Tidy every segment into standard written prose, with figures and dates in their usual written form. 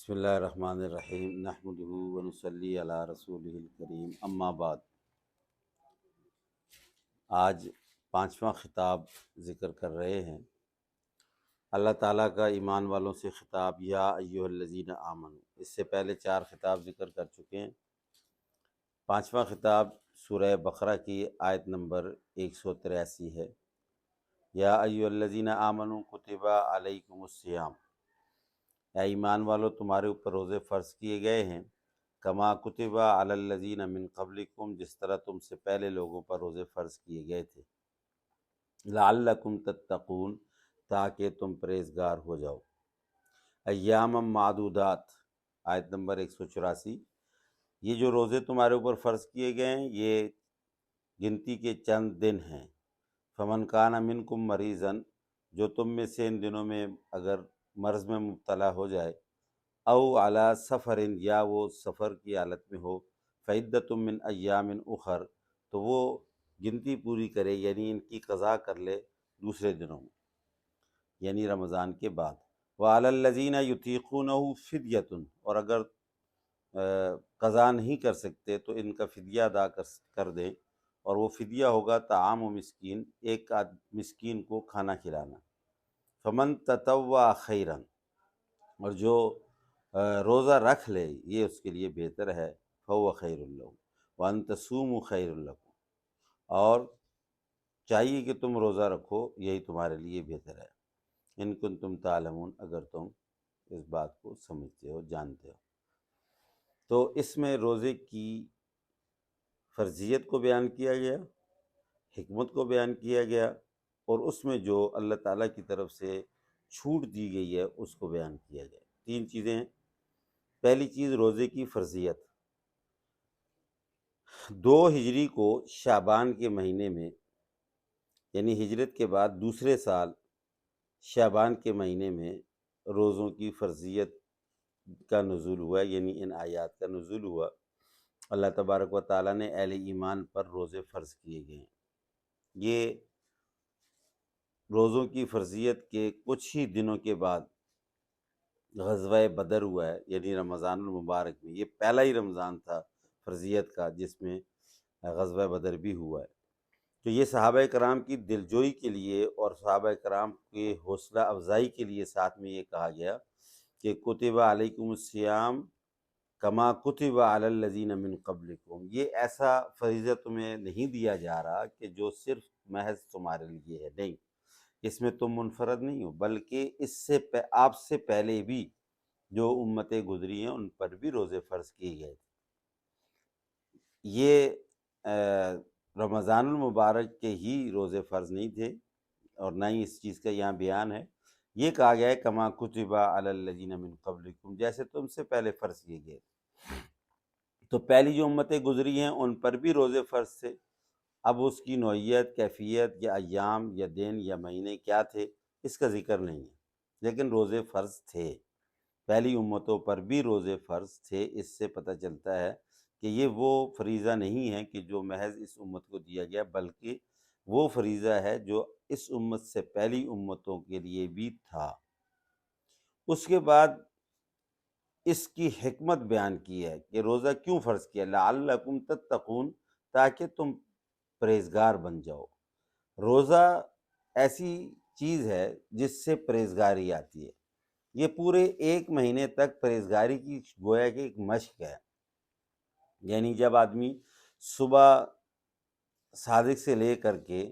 بسم اللہ الرحمن الرحیم نحمدہ ونصلی علی رسولہ الکریم اما بعد۔ آج پانچواں خطاب ذکر کر رہے ہیں۔ اللہ تعالیٰ کا ایمان والوں سے خطاب، یا ایھا الذین آمنوا۔ اس سے پہلے چار خطاب ذکر کر چکے ہیں۔ پانچواں خطاب سورہ بقرہ کی آیت نمبر 183 ہے۔ یا ایھا الذین آمنوا کتب علیکم الصیام، اے ایمان والو تمہارے اوپر روزے فرض کیے گئے ہیں، کما کتب علی الذین من قبلکم، جس طرح تم سے پہلے لوگوں پر روزے فرض کیے گئے تھے، لعلکم تتقون، تاکہ تم پرہیزگار ہو جاؤ۔ ایام معدودات آیت نمبر 184، یہ جو روزے تمہارے اوپر فرض کیے گئے ہیں یہ گنتی کے چند دن ہیں۔ فمن کان منکم مریضا، جو تم میں سے ان دنوں میں اگر مرض میں مبتلا ہو جائے، او علی سفر، یا وہ سفر کی حالت میں ہو، فعدۃ من ایام اخر، تو وہ گنتی پوری کرے، یعنی ان کی قضا کر لے دوسرے دنوں میں، یعنی رمضان کے بعد۔ وعلی الذین یطیقونہ فدیۃ، اور اگر قضا نہیں کر سکتے تو ان کا فدیہ ادا کر دیں، اور وہ فدیہ ہوگا طعام و مسکین، ایک مسکین کو کھانا کھلانا۔ فمن تطوع خیرا، اور جو روزہ رکھ لے یہ اس کے لیے بہتر ہے، فهو خیر لہ وان تصوموا خیر لکم، اور چاہیے کہ تم روزہ رکھو، یہی تمہارے لیے بہتر ہے، ان کنتم تعلمون، اگر تم اس بات کو سمجھتے ہو جانتے ہو۔ تو اس میں روزے کی فرضیت کو بیان کیا گیا، حکمت کو بیان کیا گیا، اور اس میں جو اللہ تعالیٰ کی طرف سے چھوٹ دی گئی ہے اس کو بیان کیا گیا۔ تین چیزیں ہیں۔ پہلی چیز روزے کی فرضیت۔ 2 ہجری کو شعبان کے مہینے میں، یعنی ہجرت کے بعد دوسرے سال شعبان کے مہینے میں روزوں کی فرضیت کا نزول ہوا، یعنی ان آیات کا نزول ہوا۔ اللہ تبارک و تعالیٰ نے اہل ایمان پر روزے فرض کیے گئے ہیں۔ یہ روزوں کی فرضیت کے کچھ ہی دنوں کے بعد غزوہ بدر ہوا ہے، یعنی رمضان المبارک میں۔ یہ پہلا ہی رمضان تھا فرضیت کا جس میں غزوہ بدر بھی ہوا ہے۔ تو یہ صحابہ کرام کی دلجوئی کے لیے اور صحابہ کرام کے حوصلہ افزائی کے لیے ساتھ میں یہ کہا گیا کہ کتب علیکم الصیام کما کتب علی الذین من قبلکم، یہ ایسا فریضہ تمہیں نہیں دیا جا رہا کہ جو صرف محض تمہارے لیے ہے، نہیں، اس میں تم منفرد نہیں ہو، بلکہ اس سے آپ سے پہلے بھی جو امتیں گزری ہیں ان پر بھی روزے فرض کیے گئے تھے۔ یہ رمضان المبارک کے ہی روزے فرض نہیں تھے، اور نہ ہی اس چیز کا یہاں بیان ہے۔ یہ کہا گیا ہے کما کتب علی الذین من قبلکم، جیسے تم سے پہلے فرض کیے گئے تھے۔ تو پہلی جو امتیں گزری ہیں ان پر بھی روزے فرض تھے۔ اب اس کی نوعیت، کیفیت، یا ایام یا دن یا مہینے کیا تھے اس کا ذکر نہیں ہے، لیکن روزے فرض تھے۔ پہلی امتوں پر بھی روزے فرض تھے۔ اس سے پتہ چلتا ہے کہ یہ وہ فریضہ نہیں ہے کہ جو محض اس امت کو دیا گیا، بلکہ وہ فریضہ ہے جو اس امت سے پہلی امتوں کے لیے بھی تھا۔ اس کے بعد اس کی حکمت بیان کی ہے کہ روزہ کیوں فرض کیا، لعلکم تتقون، تاکہ تم پرہیزگار بن جاؤ۔ روزہ ایسی چیز ہے جس سے پرہیزگاری آتی ہے۔ یہ پورے 1 مہینے تک پرہیزگاری کی گویا کہ ایک مشق ہے، یعنی جب آدمی صبح صادق سے لے کر کے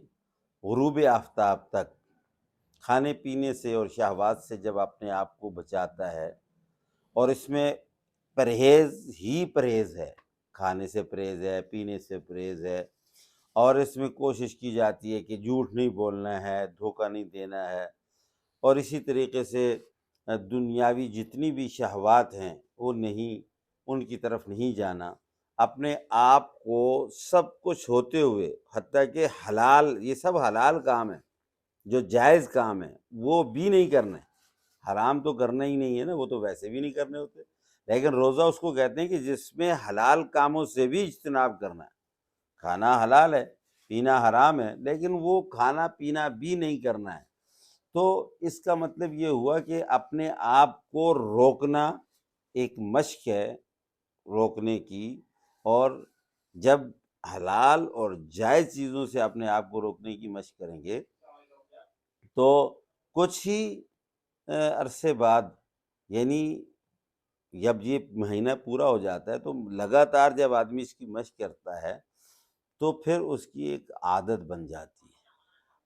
غروب آفتاب تک کھانے پینے سے اور شہوات سے جب اپنے آپ کو بچاتا ہے، اور اس میں پرہیز ہی پرہیز ہے، کھانے سے پرہیز ہے، پینے سے پرہیز ہے، اور اس میں کوشش کی جاتی ہے کہ جھوٹ نہیں بولنا ہے، دھوکہ نہیں دینا ہے، اور اسی طریقے سے دنیاوی جتنی بھی شہوات ہیں وہ نہیں، ان کی طرف نہیں جانا، اپنے آپ کو سب کچھ ہوتے ہوئے، حتیٰ کہ حلال، یہ سب حلال کام ہے، جو جائز کام ہے وہ بھی نہیں کرنا ہے۔ حرام تو کرنا ہی نہیں ہے نا، وہ تو ویسے بھی نہیں کرنے ہوتے، لیکن روزہ اس کو کہتے ہیں کہ جس میں حلال کاموں سے بھی اجتناب کرنا ہے۔ کھانا حلال ہے، پینا حرام ہے، لیکن وہ کھانا پینا بھی نہیں کرنا ہے۔ تو اس کا مطلب یہ ہوا کہ اپنے آپ کو روکنا ایک مشق ہے روکنے کی، اور جب حلال اور جائز چیزوں سے اپنے آپ کو روکنے کی مشق کریں گے تو کچھ ہی عرصے بعد، یعنی جب یہ مہینہ پورا ہو جاتا ہے تو لگاتار جب آدمی اس کی مشق کرتا ہے تو پھر اس کی ایک عادت بن جاتی ہے،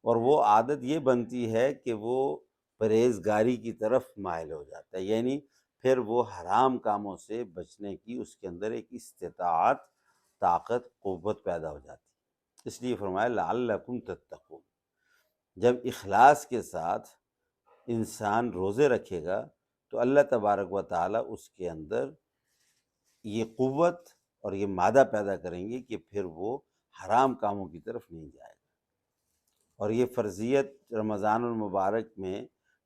اور وہ عادت یہ بنتی ہے کہ وہ پرہیزگاری کی طرف مائل ہو جاتا ہے، یعنی پھر وہ حرام کاموں سے بچنے کی اس کے اندر ایک استطاعت، طاقت، قوت پیدا ہو جاتی ہے۔ اس لیے فرمایا لعلکم تتقون۔ جب اخلاص کے ساتھ انسان روزے رکھے گا تو اللہ تبارک و تعالیٰ اس کے اندر یہ قوت اور یہ مادہ پیدا کریں گے کہ پھر وہ حرام کاموں کی طرف نہیں جائے گا۔ اور یہ فرضیت رمضان المبارک میں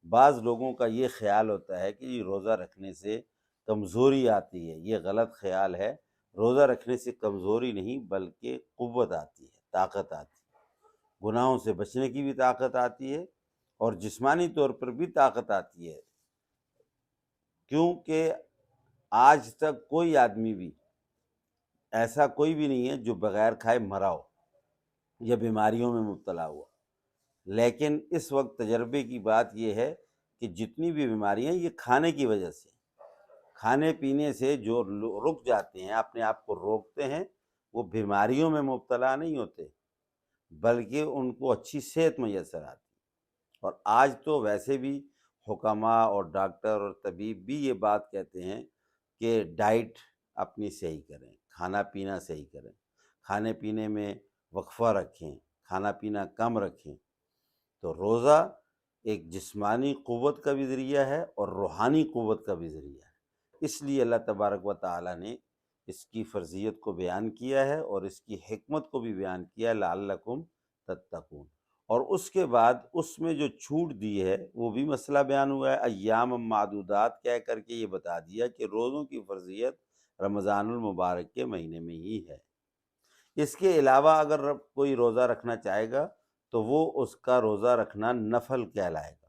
بعض لوگوں کا یہ خیال ہوتا ہے کہ یہ روزہ رکھنے سے کمزوری آتی ہے، یہ غلط خیال ہے۔ روزہ رکھنے سے کمزوری نہیں بلکہ قوت آتی ہے، طاقت آتی ہے، گناہوں سے بچنے کی بھی طاقت آتی ہے اور جسمانی طور پر بھی طاقت آتی ہے، کیونکہ آج تک کوئی آدمی بھی ایسا کوئی بھی نہیں ہے جو بغیر کھائے مرا ہو یا بیماریوں میں مبتلا ہوا، لیکن اس وقت تجربے کی بات یہ ہے کہ جتنی بھی بیماریاں یہ کھانے کی وجہ سے، کھانے پینے سے جو رک جاتے ہیں، اپنے آپ کو روکتے ہیں، وہ بیماریوں میں مبتلا نہیں ہوتے بلکہ ان کو اچھی صحت میسر آتی ہے۔ اور آج تو ویسے بھی حکماء اور ڈاکٹر اور طبیب بھی یہ بات کہتے ہیں کہ ڈائٹ اپنی صحیح کریں، کھانا پینا صحیح کریں، کھانے پینے میں وقفہ رکھیں، کھانا پینا کم رکھیں۔ تو روزہ ایک جسمانی قوت کا بھی ذریعہ ہے اور روحانی قوت کا بھی ذریعہ ہے، اس لیے اللہ تبارک و تعالیٰ نے اس کی فرضیت کو بیان کیا ہے اور اس کی حکمت کو بھی بیان کیا ہے، لعلکم تتقون۔ اور اس کے بعد اس میں جو چھوٹ دی ہے وہ بھی مسئلہ بیان ہوا ہے، ایام معدودات کہہ کر کے یہ بتا دیا کہ روزوں کی فرضیت رمضان المبارک کے مہینے میں ہی ہے۔ اس کے علاوہ اگر کوئی روزہ رکھنا چاہے گا تو وہ اس کا روزہ رکھنا نفل کہلائے گا،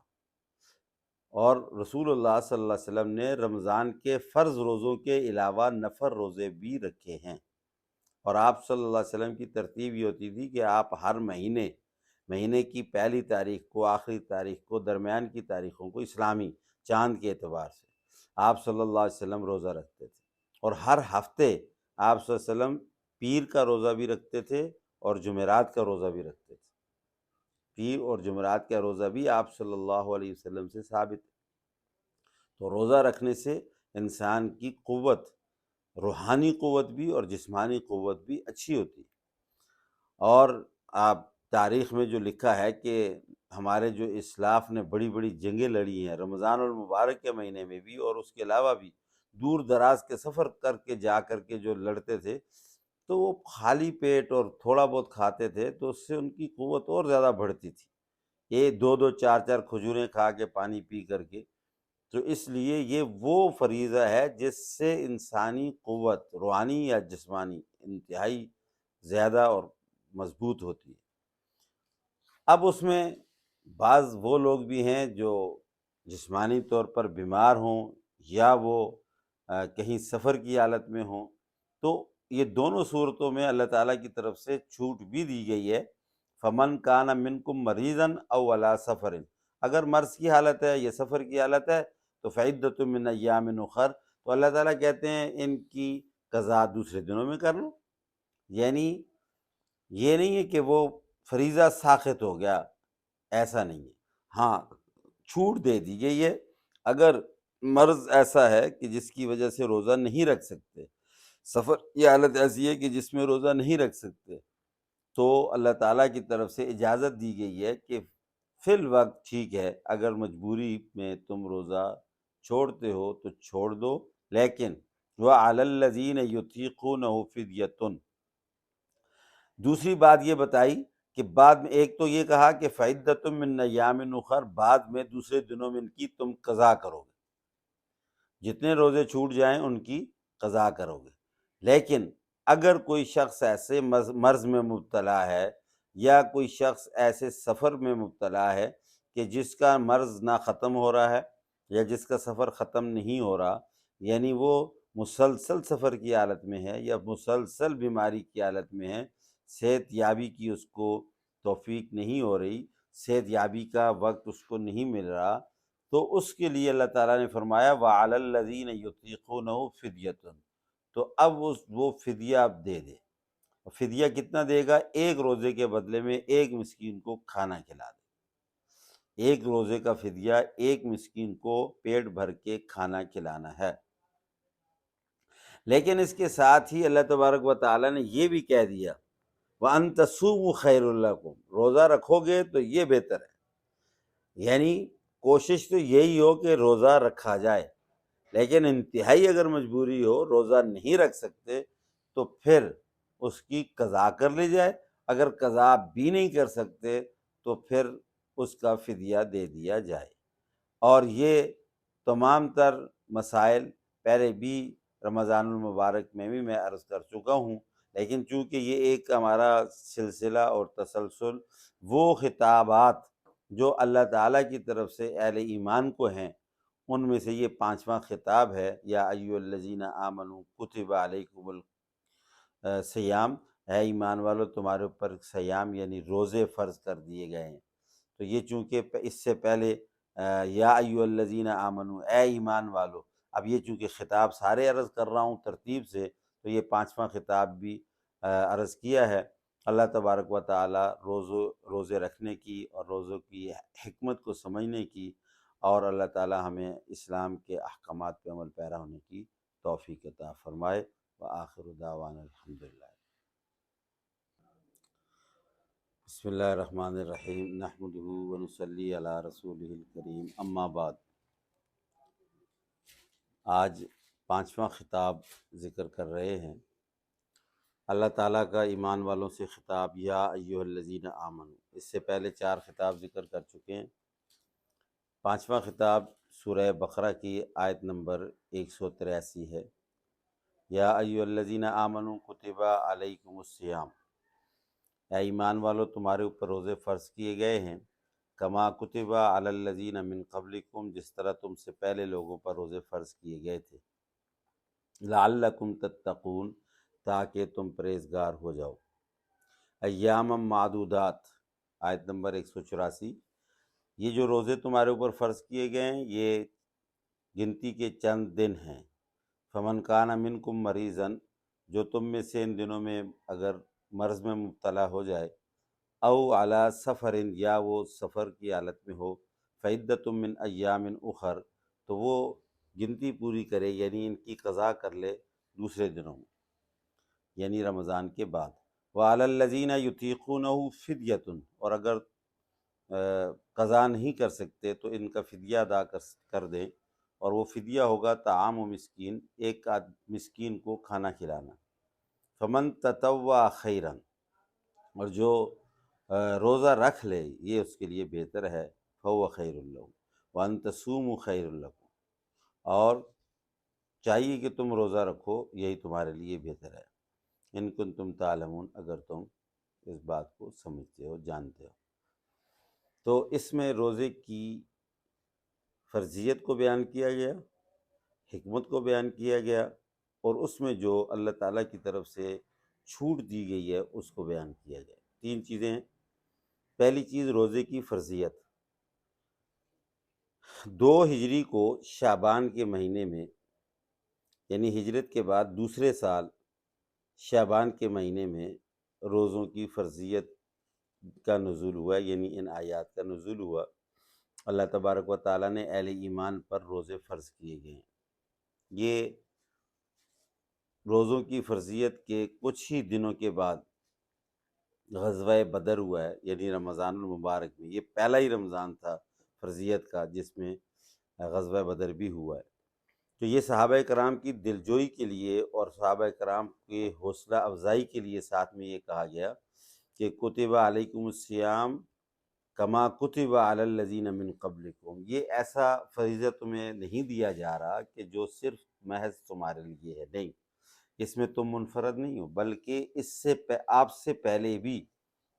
اور رسول اللہ صلی اللہ علیہ وسلم نے رمضان کے فرض روزوں کے علاوہ نفل روزے بھی رکھے ہیں، اور آپ صلی اللہ علیہ وسلم کی ترتیب یہ ہوتی تھی کہ آپ ہر مہینے کی پہلی تاریخ کو، آخری تاریخ کو، درمیان کی تاریخوں کو اسلامی چاند کے اعتبار سے آپ صلی اللہ علیہ وسلم روزہ رکھتے تھے، اور ہر ہفتے آپ صلی اللہ علیہ وسلم پیر کا روزہ بھی رکھتے تھے اور جمعرات کا روزہ بھی رکھتے تھے۔ پیر اور جمعرات کا روزہ بھی آپ صلی اللہ علیہ وسلم سے ثابت ہے۔ تو روزہ رکھنے سے انسان کی قوت، روحانی قوت بھی اور جسمانی قوت بھی اچھی ہوتی ہے۔ اور آپ تاریخ میں جو لکھا ہے کہ ہمارے جو اسلاف نے بڑی بڑی جنگیں لڑی ہیں رمضان المبارک کے مہینے میں بھی، اور اس کے علاوہ بھی دور دراز کے سفر کر کے جا کر کے جو لڑتے تھے تو وہ خالی پیٹ اور تھوڑا بہت کھاتے تھے، تو اس سے ان کی قوت اور زیادہ بڑھتی تھی، یہ دو دو چار چار کھجوریں کھا کے، پانی پی کر کے۔ تو اس لیے یہ وہ فریضہ ہے جس سے انسانی قوت، روحانی یا جسمانی، انتہائی زیادہ اور مضبوط ہوتی ہے۔ اب اس میں بعض وہ لوگ بھی ہیں جو جسمانی طور پر بیمار ہوں یا وہ کہیں سفر کی حالت میں ہوں، تو یہ دونوں صورتوں میں اللہ تعالیٰ کی طرف سے چھوٹ بھی دی گئی ہے۔ فمن کان منکم مریضا او علی سفر، اگر مرض کی حالت ہے یا سفر کی حالت ہے تو فعدۃ من ایام اخر، تو اللہ تعالیٰ کہتے ہیں ان کی قضا دوسرے دنوں میں کر لو، یعنی یہ نہیں ہے کہ وہ فریضہ ساقط ہو گیا، ایسا نہیں ہے۔ ہاں، چھوٹ دے دی گئی ہے، اگر مرض ایسا ہے کہ جس کی وجہ سے روزہ نہیں رکھ سکتے، سفر کی حالت ایسی ہے کہ جس میں روزہ نہیں رکھ سکتے، تو اللہ تعالیٰ کی طرف سے اجازت دی گئی ہے کہ فی الوقت ٹھیک ہے، اگر مجبوری میں تم روزہ چھوڑتے ہو تو چھوڑ دو، لیکن وَعَلَى الَّذِينَ يُطِيقُونَهُ فِدْيَةٌ۔ دوسری بات یہ بتائی کہ بعد میں ایک تو یہ کہا کہ فعدۃ من ایام اخر، بعد میں دوسرے دنوں میں ان کی تم قضا کرو گے، جتنے روزے چھوٹ جائیں ان کی قضا کرو گے۔ لیکن اگر کوئی شخص ایسے مرض میں مبتلا ہے یا کوئی شخص ایسے سفر میں مبتلا ہے کہ جس کا مرض نہ ختم ہو رہا ہے یا جس کا سفر ختم نہیں ہو رہا، یعنی وہ مسلسل سفر کی حالت میں ہے یا مسلسل بیماری کی حالت میں ہے، صحت یابی کی اس کو توفیق نہیں ہو رہی، صحت یابی کا وقت اس کو نہیں مل رہا، تو اس کے لیے اللہ تعالیٰ نے فرمایا وَعَلَى الَّذِينَ يُطِيقُونَهُ فِدْيَةٌ، تو اب وہ فدیہ اب دے دے۔ فدیہ کتنا دے گا؟ ایک روزے کے بدلے میں ایک مسکین کو کھانا کھلا دے، ایک روزے کا فدیہ ایک مسکین کو پیٹ بھر کے کھانا کھلانا ہے۔ لیکن اس کے ساتھ ہی اللہ تبارک و تعالیٰ نے یہ بھی کہہ دیا وَأَن تَصُومُوا خَيْرٌ لَكُمْ، روزہ رکھو گے تو یہ بہتر ہے، یعنی کوشش تو یہی ہو کہ روزہ رکھا جائے، لیکن انتہائی اگر مجبوری ہو روزہ نہیں رکھ سکتے تو پھر اس کی قضا کر لی جائے، اگر قضا بھی نہیں کر سکتے تو پھر اس کا فدیہ دے دیا جائے۔ اور یہ تمام تر مسائل پہلے بھی رمضان المبارک میں بھی میں عرض کر چکا ہوں، لیکن چونکہ یہ ایک ہمارا سلسلہ اور تسلسل وہ خطابات جو اللہ تعالیٰ کی طرف سے اہل ایمان کو ہیں ان میں سے یہ پانچواں خطاب ہے، یا ایھا الذین آمنوا کتب علیکم الصیام، اے ایمان والو تمہارے اوپر سیام یعنی روزے فرض کر دیے گئے ہیں۔ تو یہ چونکہ اس سے پہلے یا ایھا الذین آمنوا، اے ایمان والو، اب یہ چونکہ خطاب سارے عرض کر رہا ہوں ترتیب سے، تو یہ پانچواں خطاب بھی عرض کیا ہے۔ اللہ تبارک و تعالی روزے رکھنے کی اور روزوں کی حکمت کو سمجھنے کی، اور اللہ تعالی ہمیں اسلام کے احکامات پہ عمل پیرا ہونے کی توفیق عطا فرمائے۔ وآخر دعوانا الحمدللہ۔ بسم اللہ الرحمن الرحیم، نحمدہ ونصلی علی رسولہ الکریم، اما بعد۔ آج پانچواں خطاب ذکر کر رہے ہیں، اللہ تعالیٰ کا ایمان والوں سے خطاب، یا ایھا الذین آمنوا۔ اس سے پہلے چار خطاب ذکر کر چکے ہیں۔ پانچواں خطاب سورہ بقرہ کی آیت نمبر 183 ہے، یا ایھا الذین آمنوا کتب علیکم الصیام، اے ایمان والو تمہارے اوپر روزے فرض کیے گئے ہیں، کما کتب علی الذین من قبلکم، جس طرح تم سے پہلے لوگوں پر روزے فرض کیے گئے تھے، لعلکم تتقون، تاکہ تم پرہیزگار ہو جاؤ۔ ایام معدودات آیت نمبر 184، یہ جو روزے تمہارے اوپر فرض کیے گئے ہیں یہ گنتی کے چند دن ہیں۔ فمن کان منکم مریضا، جو تم میں سے ان دنوں میں اگر مرض میں مبتلا ہو جائے، او علی سفر، یا وہ سفر کی حالت میں ہو، فعدۃ من ایام اخر، تو وہ گنتی پوری کرے یعنی ان کی قضا کر لے دوسرے دنوں میں یعنی رمضان کے بعد۔ وعلی الذین یطیقونہ فدیۃ، اور اگر قضا نہیں کر سکتے تو ان کا فدیہ ادا کر دیں، اور وہ فدیہ ہوگا طعام و مسکین، ایک مسکین کو کھانا کھلانا۔ فمن تطوع خیرا، اور جو روزہ رکھ لے یہ اس کے لیے بہتر ہے، فهو خیر لہ وان تصوموا خیر لکم، اور چاہیے کہ تم روزہ رکھو یہی تمہارے لیے بہتر ہے، ان کنتم تعلمون، اگر تم اس بات کو سمجھتے ہو جانتے ہو۔ تو اس میں روزے کی فرضیت کو بیان کیا گیا، حکمت کو بیان کیا گیا، اور اس میں جو اللہ تعالیٰ کی طرف سے چھوٹ دی گئی ہے اس کو بیان کیا گیا۔ تین چیزیں ہیں۔ پہلی چیز روزے کی فرضیت، 2 ہجری کو شعبان کے مہینے میں، یعنی ہجرت کے بعد دوسرے سال شعبان کے مہینے میں روزوں کی فرضیت کا نزول ہوا، یعنی ان آیات کا نزول ہوا۔ اللہ تبارک و تعالیٰ نے اہل ایمان پر روزے فرض کیے گئے ہیں۔ یہ روزوں کی فرضیت کے کچھ ہی دنوں کے بعد غزوہ بدر ہوا ہے، یعنی رمضان المبارک میں، یہ پہلا ہی رمضان تھا فرضیت کا جس میں غزوہ بدر بھی ہوا ہے۔ تو یہ صحابہ کرام کی دلجوئی کے لیے اور صحابہ کرام کے حوصلہ افزائی کے لیے ساتھ میں یہ کہا گیا کہ کتب علیکم الصیام کما کتب علی الذین من قبلکم، یہ ایسا فریضہ تمہیں نہیں دیا جا رہا کہ جو صرف محض تمہارے لیے ہے، نہیں، اس میں تم منفرد نہیں ہو، بلکہ اس سے آپ سے پہلے بھی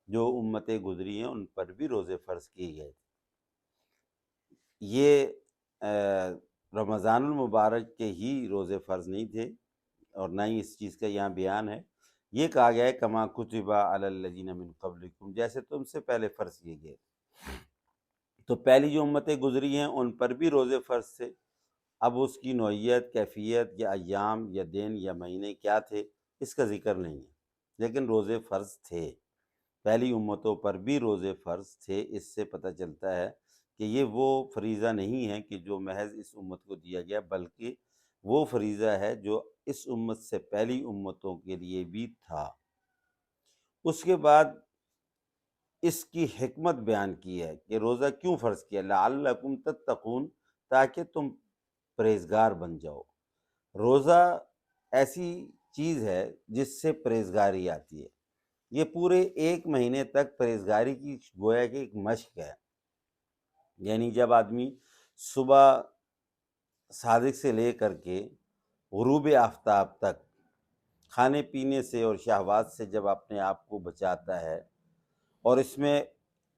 جو امتیں گزری ہیں ان پر بھی روزے فرض کیے گئے تھے۔ یہ رمضان المبارک کے ہی روزے فرض نہیں تھے، اور نہ ہی اس چیز کا یہاں بیان ہے۔ یہ کہا گیا ہے کما کتب علی الذین من قبلکم، جیسے تم سے پہلے فرض کیے گئے۔ تو پہلی جو امتیں گزری ہیں ان پر بھی روزے فرض تھے، اب اس کی نوعیت، کیفیت یا ایام یا دن یا مہینے کیا تھے اس کا ذکر نہیں ہے، لیکن روزے فرض تھے، پہلی امتوں پر بھی روزے فرض تھے۔ اس سے پتہ چلتا ہے کہ یہ وہ فریضہ نہیں ہے کہ جو محض اس امت کو دیا گیا، بلکہ وہ فریضہ ہے جو اس امت سے پہلی امتوں کے لیے بھی تھا۔ اس کے بعد اس کی حکمت بیان کی ہے کہ روزہ کیوں فرض کیا، لعلکم تتقون، تاکہ تم پرہیزگار بن جاؤ۔ روزہ ایسی چیز ہے جس سے پرہیزگاری آتی ہے، یہ پورے ایک مہینے تک پرہیزگاری کی گویا کہ ایک مشق ہے۔ یعنی جب آدمی صبح صادق سے لے کر کے غروب آفتاب تک کھانے پینے سے اور شہوات سے جب اپنے آپ کو بچاتا ہے، اور اس میں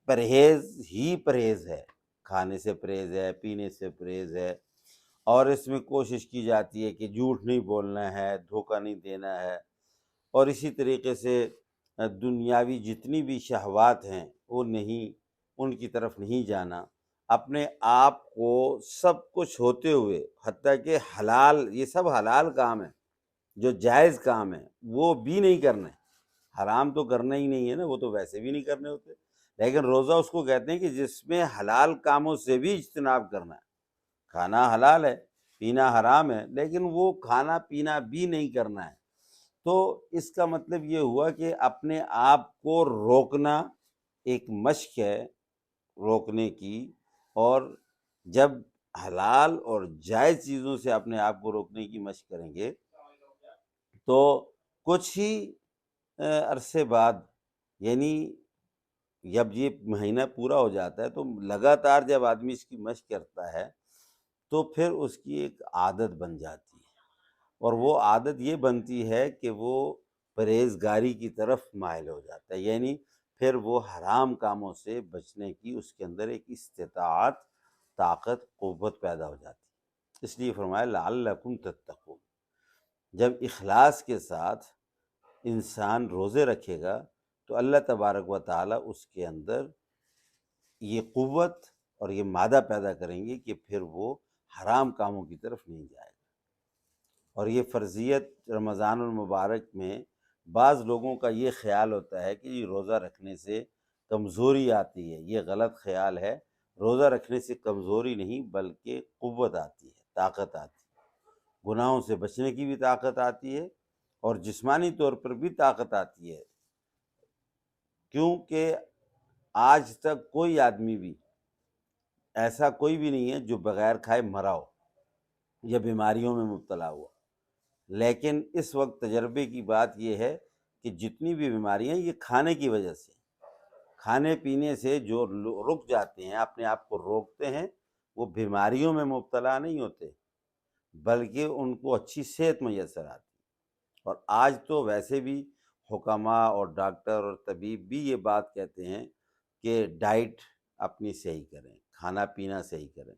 پرہیز ہی پرہیز ہے، کھانے سے پرہیز ہے، پینے سے پرہیز ہے، اور اس میں کوشش کی جاتی ہے کہ جھوٹ نہیں بولنا ہے، دھوکہ نہیں دینا ہے، اور اسی طریقے سے دنیاوی جتنی بھی شہوات ہیں وہ نہیں، ان کی طرف نہیں جانا، اپنے آپ کو سب کچھ ہوتے ہوئے، حتیٰ کہ حلال، یہ سب حلال کام ہے، جو جائز کام ہے وہ بھی نہیں کرنا ہے، حرام تو کرنا ہی نہیں ہے نا، وہ تو ویسے بھی نہیں کرنے ہوتے، لیکن روزہ اس کو کہتے ہیں کہ جس میں حلال کاموں سے بھی اجتناب کرنا ہے۔ کھانا حلال ہے، پینا حرام ہے، لیکن وہ کھانا پینا بھی نہیں کرنا ہے۔ تو اس کا مطلب یہ ہوا کہ اپنے آپ کو روکنا ایک مشق ہے روکنے کی، اور جب حلال اور جائز چیزوں سے اپنے آپ کو روکنے کی مشق کریں گے تو کچھ ہی عرصے بعد، یعنی جب یہ مہینہ پورا ہو جاتا ہے تو لگاتار جب آدمی اس کی مشق کرتا ہے تو پھر اس کی ایک عادت بن جاتی ہے، اور وہ عادت یہ بنتی ہے کہ وہ پرہیزگاری کی طرف مائل ہو جاتا ہے، یعنی پھر وہ حرام کاموں سے بچنے کی اس کے اندر ایک استطاعت، طاقت، قوت پیدا ہو جاتی ہے۔ اس لیے فرمایا لعلکم تتقون۔ جب اخلاص کے ساتھ انسان روزے رکھے گا تو اللہ تبارک و تعالیٰ اس کے اندر یہ قوت اور یہ مادہ پیدا کریں گے کہ پھر وہ حرام کاموں کی طرف نہیں جائے گا۔ اور یہ فرضیت رمضان المبارک میں بعض لوگوں کا یہ خیال ہوتا ہے کہ یہ روزہ رکھنے سے کمزوری آتی ہے، یہ غلط خیال ہے۔ روزہ رکھنے سے کمزوری نہیں بلکہ قوت آتی ہے، طاقت آتی ہے، گناہوں سے بچنے کی بھی طاقت آتی ہے، اور جسمانی طور پر بھی طاقت آتی ہے، کیونکہ آج تک کوئی آدمی بھی ایسا کوئی بھی نہیں ہے جو بغیر کھائے مرا ہو یا بیماریوں میں مبتلا ہوا، لیکن اس وقت تجربے کی بات یہ ہے کہ جتنی بھی بیماریاں یہ کھانے کی وجہ سے، کھانے پینے سے جو رک جاتے ہیں، اپنے آپ کو روکتے ہیں، وہ بیماریوں میں مبتلا نہیں ہوتے بلکہ ان کو اچھی صحت میسر آتی ہے۔ اور آج تو ویسے بھی حکماء اور ڈاکٹر اور طبیب بھی یہ بات کہتے ہیں کہ ڈائٹ اپنی صحیح کریں، کھانا پینا صحیح کریں،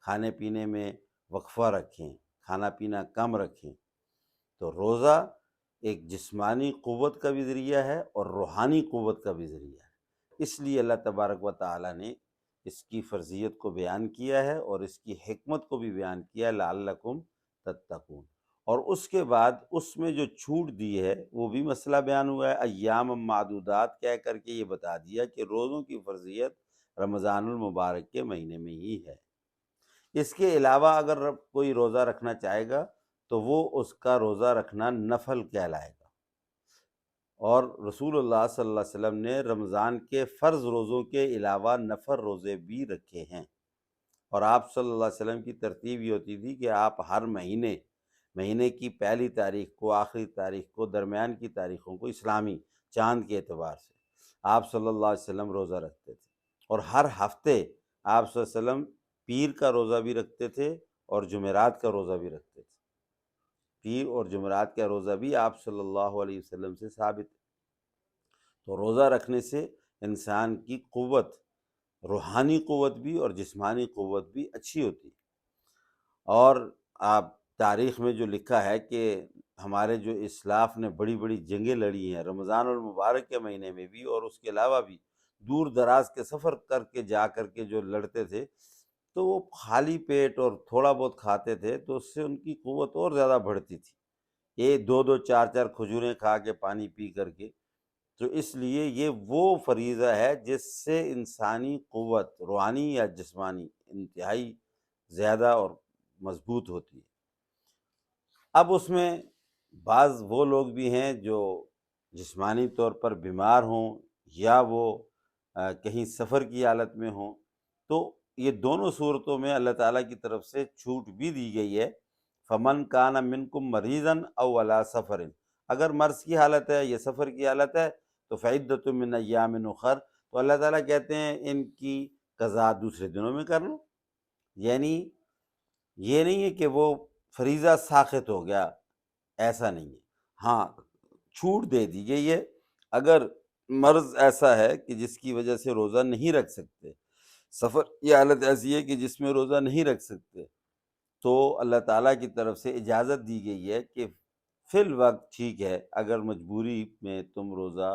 کھانے پینے میں وقفہ رکھیں، کھانا پینا کم رکھیں۔ تو روزہ ایک جسمانی قوت کا بھی ذریعہ ہے اور روحانی قوت کا بھی ذریعہ ہے، اس لیے اللہ تبارک و تعالیٰ نے اس کی فرضیت کو بیان کیا ہے اور اس کی حکمت کو بھی بیان کیا ہے، لعلکم تتقون۔ اور اس کے بعد اس میں جو چھوٹ دی ہے وہ بھی مسئلہ بیان ہوا ہے، ایام معدودات کہہ کر کے یہ بتا دیا کہ روزوں کی فرضیت رمضان المبارک کے مہینے میں ہی ہے۔ اس کے علاوہ اگر کوئی روزہ رکھنا چاہے گا تو وہ اس کا روزہ رکھنا نفل کہلائے گا، اور رسول اللہ صلی اللہ علیہ وسلم نے رمضان کے فرض روزوں کے علاوہ نفل روزے بھی رکھے ہیں، اور آپ صلی اللہ علیہ وسلم کی ترتیب یہ ہوتی تھی کہ آپ ہر مہینے کی پہلی تاریخ کو، آخری تاریخ کو، درمیان کی تاریخوں کو اسلامی چاند کے اعتبار سے آپ صلی اللہ علیہ وسلم روزہ رکھتے تھے، اور ہر ہفتے آپ صلی اللہ علیہ وسلم پیر کا روزہ بھی رکھتے تھے اور جمعرات کا روزہ بھی رکھتے تھے۔ پیر اور جمعرات کا روزہ بھی آپ صلی اللہ علیہ وسلم سے ثابت ہے۔ تو روزہ رکھنے سے انسان کی قوت، روحانی قوت بھی اور جسمانی قوت بھی اچھی ہوتی ہے۔ اور آپ تاریخ میں جو لکھا ہے کہ ہمارے جو اسلاف نے بڑی بڑی جنگیں لڑی ہیں رمضان المبارک کے مہینے میں بھی، اور اس کے علاوہ بھی دور دراز کے سفر کر کے جا کر کے جو لڑتے تھے، تو وہ خالی پیٹ اور تھوڑا بہت کھاتے تھے، تو اس سے ان کی قوت اور زیادہ بڑھتی تھی، یہ دو دو چار چار کھجوریں کھا کے پانی پی کر کے۔ تو اس لیے یہ وہ فریضہ ہے جس سے انسانی قوت روحانی یا جسمانی انتہائی زیادہ اور مضبوط ہوتی ہے۔ اب اس میں بعض وہ لوگ بھی ہیں جو جسمانی طور پر بیمار ہوں یا وہ کہیں سفر کی حالت میں ہوں، تو یہ دونوں صورتوں میں اللہ تعالیٰ کی طرف سے چھوٹ بھی دی گئی ہے۔ فمن کان منکم مریضا او علی سفر، اگر مرض کی حالت ہے یا سفر کی حالت ہے تو فعدۃ من ایام اخر، تو اللہ تعالیٰ کہتے ہیں ان کی قضا دوسرے دنوں میں کر لو، یعنی یہ نہیں ہے کہ وہ فریضہ ساقط ہو گیا، ایسا نہیں ہے۔ ہاں چھوٹ دے دی گئی ہے، اگر مرض ایسا ہے کہ جس کی وجہ سے روزہ نہیں رکھ سکتے، سفر کی حالت ایسی ہے کہ جس میں روزہ نہیں رکھ سکتے، تو اللہ تعالیٰ کی طرف سے اجازت دی گئی ہے کہ فی الوقت ٹھیک ہے، اگر مجبوری میں تم روزہ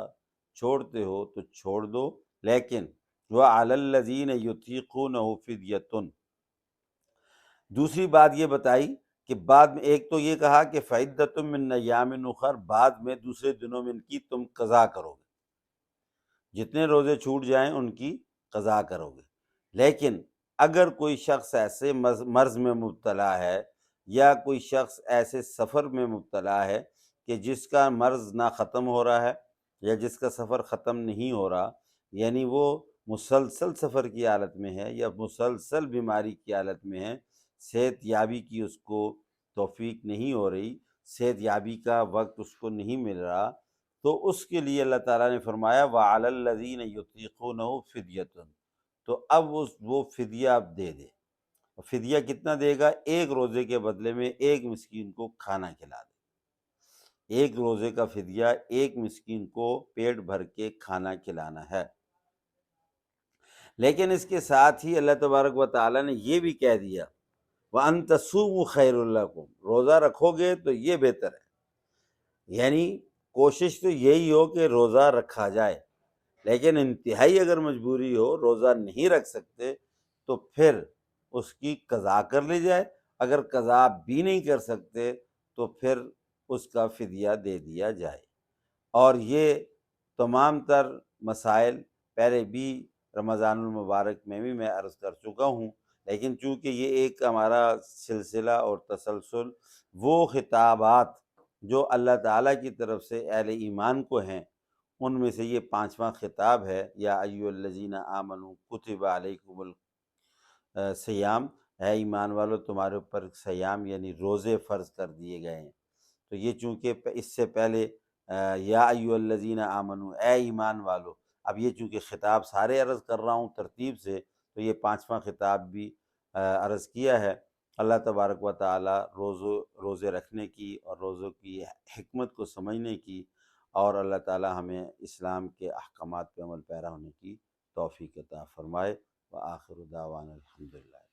چھوڑتے ہو تو چھوڑ دو، لیکن وَعَلَى الَّذِينَ يُطِيقُونَهُ فِدْيَةٌ۔ دوسری بات یہ بتائی کہ بعد میں ایک تو یہ کہا کہ فعدۃ من ایام اخر، بعد میں دوسرے دنوں میں ان کی تم قضا کرو گے، جتنے روزے چھوٹ جائیں ان کی قضا کرو گے۔ لیکن اگر کوئی شخص ایسے مرض میں مبتلا ہے یا کوئی شخص ایسے سفر میں مبتلا ہے کہ جس کا مرض نہ ختم ہو رہا ہے یا جس کا سفر ختم نہیں ہو رہا، یعنی وہ مسلسل سفر کی حالت میں ہے یا مسلسل بیماری کی حالت میں ہے، صحت یابی کی اس کو توفیق نہیں ہو رہی، صحت یابی کا وقت اس کو نہیں مل رہا، تو اس کے لیے اللہ تعالیٰ نے فرمایا وَعَلَى الَّذِينَ يُطِيقُونَهُ فِدْيَةٌ، تو اب وہ فدیہ اب دے دے۔ فدیہ کتنا دے گا؟ ایک روزے کے بدلے میں ایک مسکین کو کھانا کھلا دے، ایک روزے کا فدیہ ایک مسکین کو پیٹ بھر کے کھانا کھلانا ہے۔ لیکن اس کے ساتھ ہی اللہ تبارک و تعالیٰ نے یہ بھی کہہ دیا وَأَن تَصُومُوا خَيْرٌ لَكُمْ، روزہ رکھو گے تو یہ بہتر ہے، یعنی کوشش تو یہی ہو کہ روزہ رکھا جائے، لیکن انتہائی اگر مجبوری ہو روزہ نہیں رکھ سکتے تو پھر اس کی قضا کر لی جائے، اگر قضا بھی نہیں کر سکتے تو پھر اس کا فدیہ دے دیا جائے۔ اور یہ تمام تر مسائل پہلے بھی رمضان المبارک میں بھی میں عرض کر چکا ہوں، لیکن چونکہ یہ ایک ہمارا سلسلہ اور تسلسل وہ خطابات جو اللہ تعالیٰ کی طرف سے اہل ایمان کو ہیں ان میں سے یہ پانچواں خطاب ہے، یا ایھا الذین آمنوا کتب علیکم الصیام، اے ایمان والو تمہارے اوپر صیام یعنی روزے فرض کر دیے گئے ہیں۔ تو یہ چونکہ اس سے پہلے یا ایھا الذین آمنوا، اے ایمان والو، اب یہ چونکہ خطاب سارے عرض کر رہا ہوں ترتیب سے، تو یہ پانچواں خطاب بھی عرض کیا ہے۔ اللہ تبارک و تعالی روزے رکھنے کی اور روزوں کی حکمت کو سمجھنے کی، اور اللہ تعالی ہمیں اسلام کے احکامات پہ عمل پیرا ہونے کی توفیق عطا فرمائے۔ وآخر دعوانا الحمدللہ۔